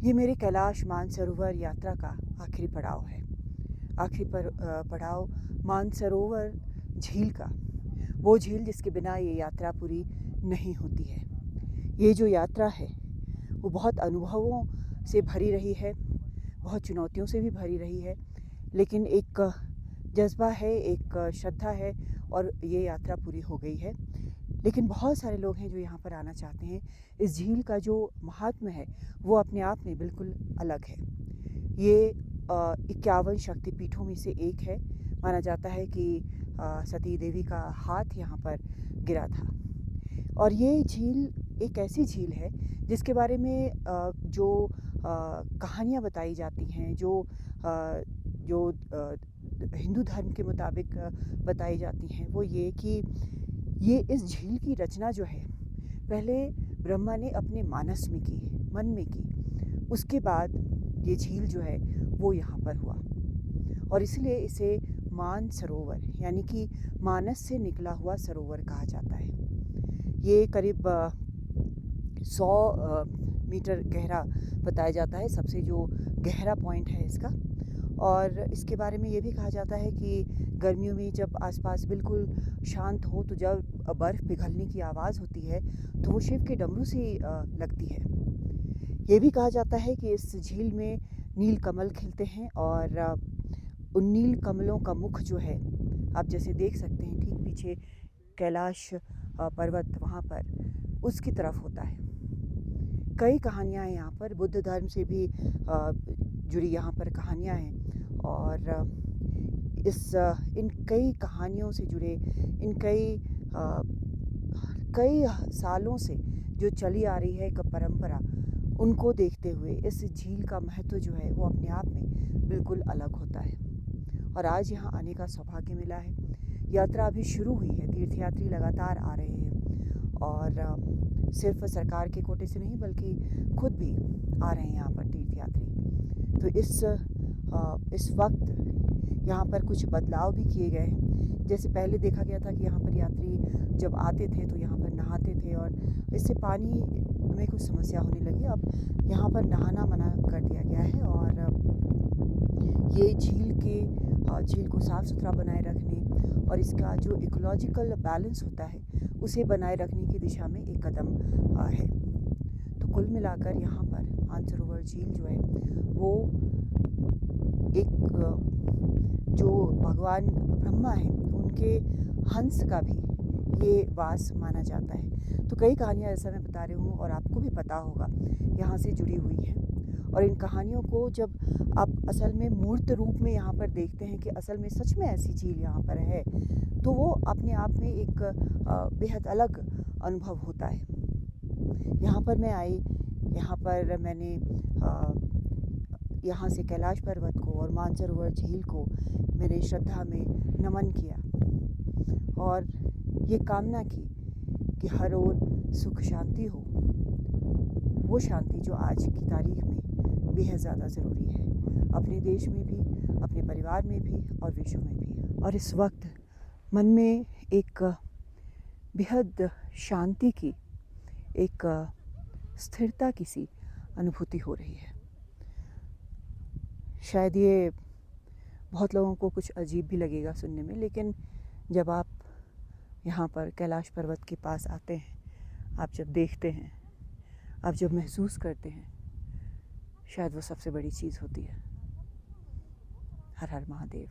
ये मेरी कैलाश मानसरोवर यात्रा का आखिरी पड़ाव है। पड़ाव मानसरोवर झील का, वो झील जिसके बिना ये यात्रा पूरी नहीं होती है। ये जो यात्रा है वो बहुत अनुभवों से भरी रही है, बहुत चुनौतियों से भी भरी रही है, लेकिन एक जज़्बा है, एक श्रद्धा है और ये यात्रा पूरी हो गई है। लेकिन बहुत सारे लोग हैं जो यहाँ पर आना चाहते हैं। इस झील का जो महात्म्य है वो अपने आप में बिल्कुल अलग है। ये 51 शक्तिपीठों में से एक है। माना जाता है कि सती देवी का हाथ यहाँ पर गिरा था। और ये झील एक ऐसी झील है जिसके बारे में जो कहानियाँ बताई जाती हैं, जो हिंदू धर्म के मुताबिक बताई जाती हैं, वो ये कि ये इस झील की रचना जो है पहले ब्रह्मा ने अपने मानस में की, मन में की। उसके बाद ये झील जो है वो यहाँ पर हुआ और इसलिए इसे मानसरोवर यानी कि मानस से निकला हुआ सरोवर कहा जाता है। ये करीब 100 मीटर गहरा बताया जाता है, सबसे जो गहरा पॉइंट है इसका। और इसके बारे में ये भी कहा जाता है कि गर्मियों में जब आसपास बिल्कुल शांत हो तो जब बर्फ़ पिघलने की आवाज़ होती है तो वो शिव के डमरू से लगती है। ये भी कहा जाता है कि इस झील में नील कमल खिलते हैं और उन नील कमलों का मुख जो है, आप जैसे देख सकते हैं ठीक पीछे कैलाश पर्वत वहाँ पर उसकी तरफ होता है। कई कहानियाँ हैं यहाँ पर, बुद्ध धर्म से भी जुड़ी यहाँ पर कहानियाँ हैं और इन कई कहानियों से जुड़े, इन कई सालों से जो चली आ रही है एक परंपरा, उनको देखते हुए इस झील का महत्व जो है वो अपने आप में बिल्कुल अलग होता है। और आज यहाँ आने का सौभाग्य मिला है। यात्रा अभी शुरू हुई है, तीर्थयात्री लगातार आ रहे हैं और सिर्फ सरकार के कोटे से नहीं बल्कि खुद भी आ रहे हैं यहाँ पर तीर्थयात्री। तो इस वक्त यहाँ पर कुछ बदलाव भी किए गए हैं। जैसे पहले देखा गया था कि यहाँ पर यात्री जब आते थे तो यहाँ पर नहाते थे और इससे पानी में कुछ समस्या होने लगी। अब यहाँ पर नहाना मना कर दिया गया है और ये झील को साफ़ सुथरा बनाए रखने और इसका जो इकोलॉजिकल बैलेंस होता है उसे बनाए रखने की दिशा में एक कदम है। तो कुल मिलाकर यहाँ पर मानसरोवर झील जो है वो एक जो भगवान ब्रह्मा हैं उनके हंस का भी ये वास माना जाता है। तो कई कहानियाँ ऐसा मैं बता रही हूँ और आपको भी पता होगा यहाँ से जुड़ी हुई हैं। और इन कहानियों को जब आप असल में मूर्त रूप में यहाँ पर देखते हैं कि असल में सच में ऐसी झील यहाँ पर है, तो वो अपने आप में एक बेहद अलग अनुभव होता है। यहाँ पर मैं आई, यहाँ पर मैंने यहाँ से कैलाश पर्वत को और मानसरोवर झील को मैंने श्रद्धा में नमन किया और ये कामना की कि हर ओर सुख शांति हो, वो शांति जो आज की तारीख में बेहद ज़्यादा ज़रूरी है, अपने देश में भी, अपने परिवार में भी और विश्व में भी। और इस वक्त मन में एक बेहद शांति की, एक स्थिरता की सी अनुभूति हो रही है। शायद ये बहुत लोगों को कुछ अजीब भी लगेगा सुनने में, लेकिन जब आप यहाँ पर कैलाश पर्वत के पास आते हैं, आप जब देखते हैं, आप जब महसूस करते हैं, शायद वो सबसे बड़ी चीज़ होती है। हर हर महादेव।